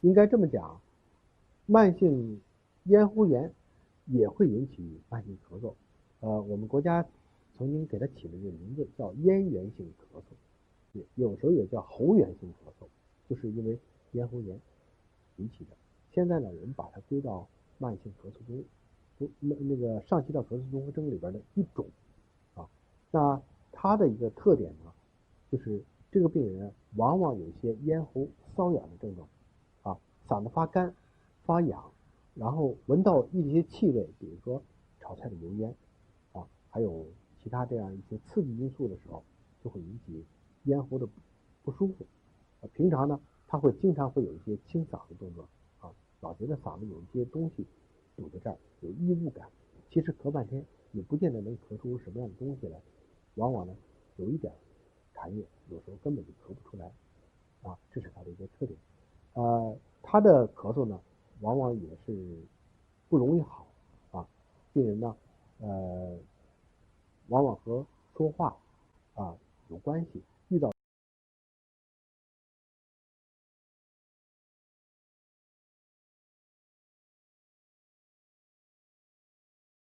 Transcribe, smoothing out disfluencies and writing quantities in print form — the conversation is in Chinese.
应该这么讲，慢性咽喉炎也会引起慢性咳嗽。我们国家曾经给它起了一个名字叫咽源性咳嗽，有时候也叫喉源性咳嗽，就是因为咽喉炎引起的。现在呢，我们把它归到慢性咳嗽中，那个上气道咳嗽综合征里边的一种啊。那它的一个特点呢，就是这个病人往往有一些咽喉瘙痒的症状啊，嗓子发干、发痒，然后闻到一些气味，比如说炒菜的油烟啊，还有其他这样一些刺激因素的时候，就会引起咽喉的不舒服。平常呢，他会经常会有一些清嗓的动作啊，老觉得嗓子有一些东西堵在这儿，有异物感。其实咳半天也不见得能咳出什么样的东西来，往往呢有一点痰液，有时候根本就咳不出来啊，这是它的一个特点。他的咳嗽呢，往往也是不容易好啊，病人呢，往往和说话啊有关系。